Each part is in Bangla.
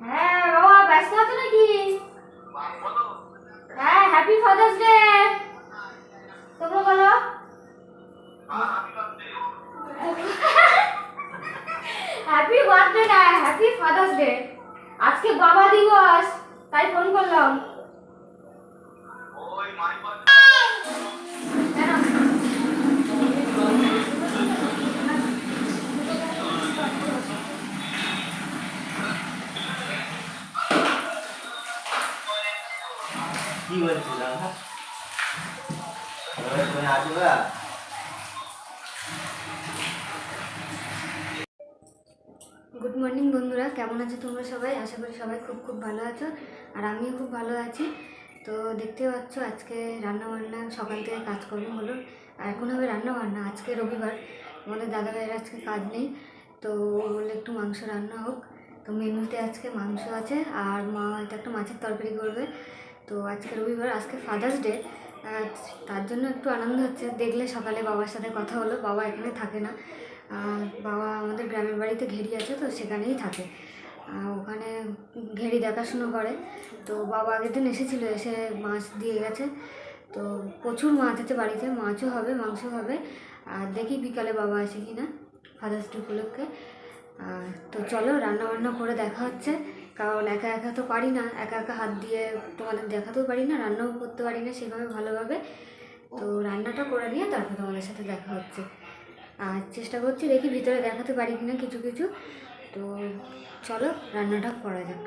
হ্যাঁ বাবা, ব্যস্ত আছো নাকি? হ্যাঁ, হ্যাপি ফাদার্স ডে। তোমরা বলো। হ্যাপি বার্থডে না, হ্যাপি ফাদার্স ডে। আজকে বাবা দিবস, তাই ফোন করলাম। কি বলছিলাম? তুমি আসবে? গুড মর্নিং বন্ধুরা, কেমন আছো তোমরা সবাই? আশা করি সবাই খুব খুব ভালো আছো, আর আমিও খুব ভালো আছি। তো দেখতে পাচ্ছ আজকে রান্নাবান্না সকাল থেকে কাজকর্ম হলো, আর এখন হবে রান্নাবান্না। আজকে রবিবার, আমাদের দাদাভাইয়ের আজকে কাজ নেই, তো বললে একটু মাংস রান্না হোক। তো মেনুতে আজকে মাংস আছে, আর মা হয়তো একটা মাছের তরকারি করবে। তো আজকে রবিবার, আজকে ফাদার্স ডে, তার জন্য একটু আনন্দ হচ্ছে। দেখলে সকালে বাবার সাথে কথা হলো, বাবা এখানে থাকে না, বাবা আমাদের গ্রামের বাড়িতে ঘেরি আছে, তো সেখানেই থাকে। ওখানে ঘেরি দেখাশুনো করে। তো বাবা আগের দিন এসেছিলো, এসে মাছ দিয়ে গেছে। তো প্রচুর মাছ আছে বাড়িতে, মাছও হবে, মাংস হবে। আর দেখি বিকালে বাবা আসে কি না ফাদার্স ডে উপলক্ষে। তো চলো রান্না বান্না করে দেখা হচ্ছে, কারণ একা একা তো পারি না, একা একা হাত দিয়ে তোমাদের দেখাতেও পারি না, রান্নাও করতে পারি না সেভাবে ভালোভাবে। তো রান্নাটা করে নিয়ে তারপর তোমাদের সাথে দেখা হচ্ছে। আর চেষ্টা করছি, দেখি ভিতরে দেখাতে পারি কিনা কিছু কিছু। তো চলো রান্নাটা করা যাক।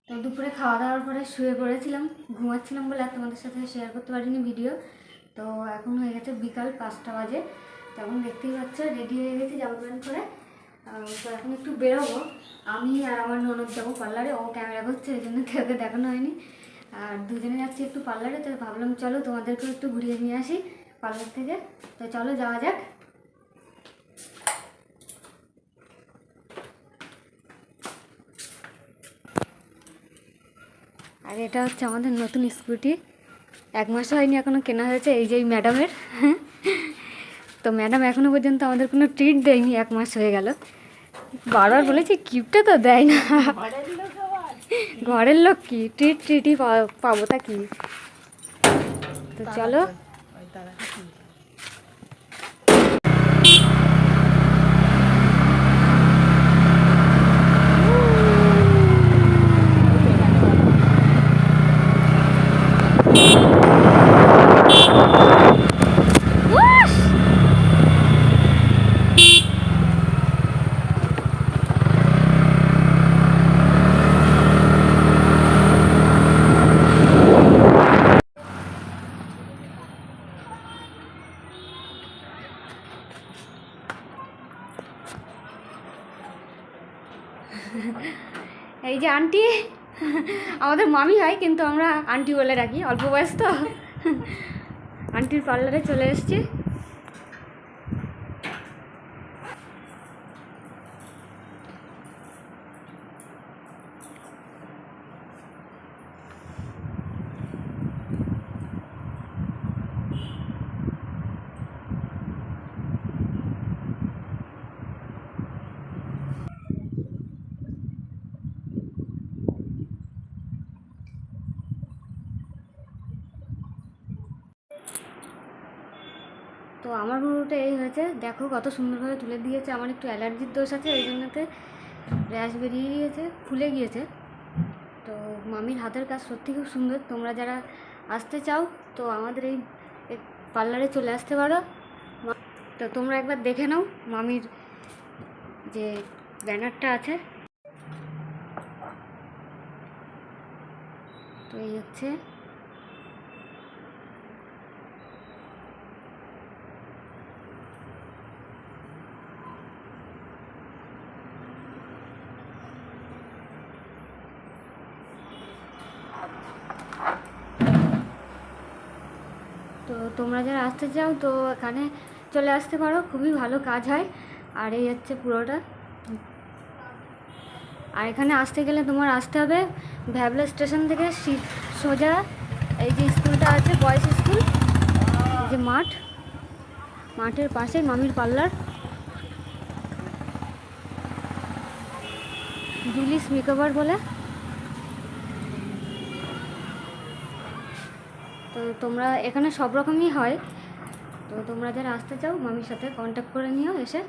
তো দুপুরে খাওয়া দাওয়ার পরে শুয়ে পড়েছিলাম, ঘুমাচ্ছিলাম বলে আর তোমাদের সাথে শেয়ার করতে পারিনি ভিডিও। তো এখন হয়ে গেছে বিকাল 5টা বাজে। তো এখন দেখতেই পাচ্ছ রেডি হয়ে গেছি জামা প্যান্ট করে। তো এখন একটু বেরোবো, আমি আর আমার ননদ যাবো পার্লারে। ও ক্যামেরা করছে, ওই জন্য ওকে দেখানো হয়নি। আর দুজনে যাচ্ছি একটু পার্লারে, তো ভাবলাম চলো তোমাদেরকেও একটু ঘুরিয়ে নিয়ে আসি পার্লার থেকে। তো চলো যাওয়া যাক। আর এটা হচ্ছে আমাদের নতুন স্কুটি, 1 মাসও হয়নি এখনও কেনা হয়েছে, এই যে এই ম্যাডামের। তো ম্যাডাম এখনও পর্যন্ত আমাদের কোনো ট্রিট দেয়নি, 1 মাস হয়ে গেল। বারবার বলেছি গিফটটা তো দেয় না, ঘরের লোক কি ট্রিটই পাবো তা কি। তো চলো। এই যে আন্টি, আমাদের মামি হয় কিন্তু আমরা আন্টি বলে রাখি, অল্প বয়স তো। আন্টির পার্লারে চলে এসেছি। তো আমার ভুরুটা এই হয়েছে, দেখো কত সুন্দরভাবে তুলে দিয়েছে। আমার একটু অ্যালার্জির দোষ আছে, ওই জন্যতে র্যাশ বেরিয়ে গিয়েছে, ফুলে গিয়েছে। তো মামির হাতের কাজ সত্যি খুব সুন্দর। তোমরা যারা আসতে চাও তো আমাদের এই পার্লারে চলে আসতে পারো। তো তোমরা একবার দেখে নাও মামির যে ব্যানারটা আছে। তো এই হচ্ছে। তোমরা যারা আসতে চাও তো এখানে চলে আসতে পারো, খুবই ভালো কাজ হয়। আর এই হচ্ছে পুরোটা। আর এখানে আসতে গেলে তোমার আসতে হবে ভ্যাবলা স্টেশন থেকে সোজা এই যে স্কুলটা আছে, বয়েজ স্কুল, এই যে মাঠের পাশে মামির পার্লার, জুলিস মেকওভার বলে। তো তোমরা এখানে সব রকমই হয়। তো তোমরা যারা আসতে চাও মামির সাথে কন্ট্যাক্ট করে নিও এসে।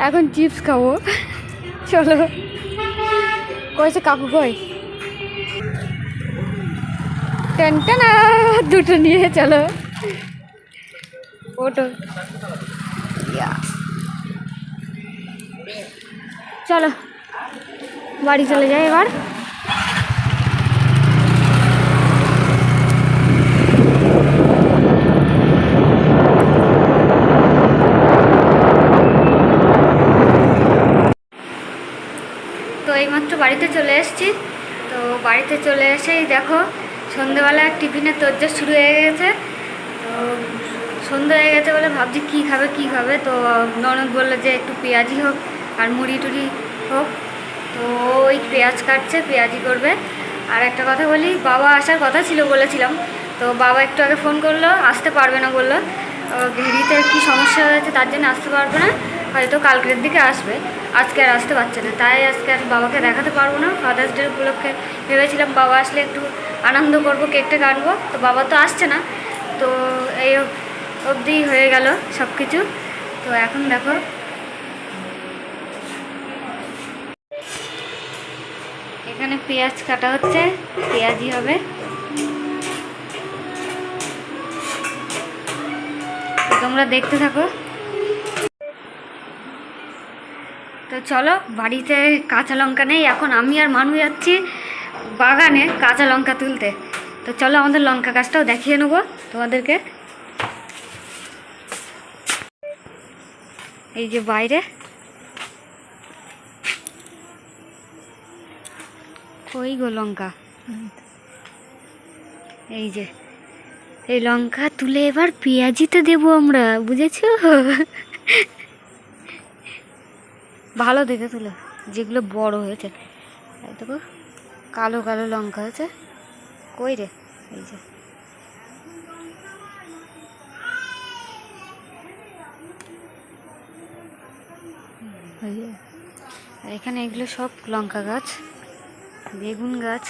এখন চিপস খাবো, চলো। কয়েছে কাকু কই? টেনটেনা দুটো নিয়ে চলো, ওটো। চলো বাড়ি চলে যাই এবার। তো এইমাত্র বাড়িতে চলে এসেছি। তো বাড়িতে চলে এসেই দেখো সন্ধ্যেবেলা টিফিনের তোড়জোড় শুরু হয়ে গেছে। তো সন্ধ্যা হয়ে গেছে বলে ভাবছি কী খাবে। তো ননদ বললো যে একটু পেঁয়াজি হোক আর মুড়ি টুড়ি হোক। তো ওই পেঁয়াজ কাটছে, পেঁয়াজি করবে। আর একটা কথা বলি, বাবা আসার কথা ছিল বলেছিলাম, তো বাবা একটু আগে ফোন করলো, আসতে পারবে না বললো। ঘেরিতে কী সমস্যা হয়েছে তার জন্য আসতে পারবে না, হয়তো কালকের দিকে আসবে, আজকে আর আসতে পারছে না। তাই আজকে আর বাবাকে দেখাতে পারবো না। ফাদার্স ডে উপলক্ষে ভেবেছিলাম বাবা আসলে একটু আনন্দ করবো, কেকটা কাটবো। তো বাবা তো আসছে না, তো এই অবধি হয়ে গেল সব কিছু। তো এখন দেখো এখানে পেঁয়াজ কাটা হচ্ছে, পেঁয়াজি হবে। তোমরা দেখতে থাকো। তো চলো, বাড়িতে কাঁচা লঙ্কা নেই, এখন আমি আর মানু যাচ্ছি বাগানে কাঁচা লঙ্কা তুলতে। তো চলো আমাদের লঙ্কা গাছটাও দেখিয়ে নেবো তোমাদেরকে। এই যে বাইরে কই গো লঙ্কা, এই যে এই লঙ্কা তুলে এবার পেঁয়াজিতে দেবো আমরা, বুঝেছো? ভালো দেখে তুলে, যেগুলো বড় হয়েছে। দেখো কালো কালো লঙ্কা হয়েছে, কই রে, এই যে। আর এখানে এগুলো সব লঙ্কা গাছ, বেগুন গাছ,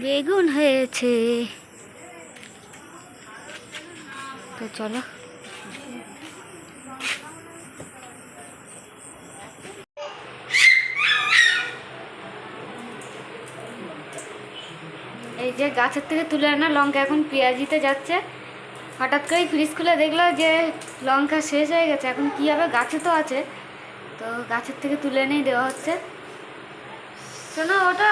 বেগুন হয়েছে। তো চলো এই যে গাছের থেকে তুলে আনা লঙ্কা এখন পেঁয়াজিতে যাচ্ছে। হঠাৎ করেই ফ্রিজ খুলে দেখলো যে লঙ্কা শেষ হয়ে গেছে, এখন কী হবে, গাছে তো আছে। তো গাছের থেকে তুলে এনেই দেওয়া হচ্ছে। শোনো ওটা,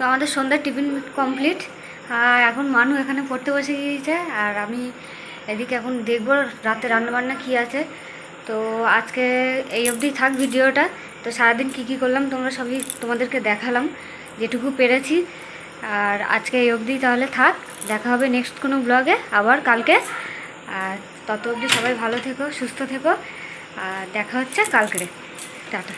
তো আমাদের সন্ধ্যার টিফিন কমপ্লিট। আর এখন মানু এখানে পড়তে বসে গিয়েছে, আর আমি এদিকে এখন দেখবো রাতে রান্নাবান্না কী আছে। তো আজকে এই অবধি থাক ভিডিওটা। তো সারাদিন কী করলাম তোমরা সবই তোমাদেরকে দেখালাম যেটুকু পেরেছি। আর আজকে এই অবধি তাহলে থাক, দেখা হবে নেক্সট কোনো ব্লগে আবার কালকে। আর তত অবধি সবাই ভালো থেকো, সুস্থ থেকো, আর দেখা হচ্ছে কালকে। টাটা।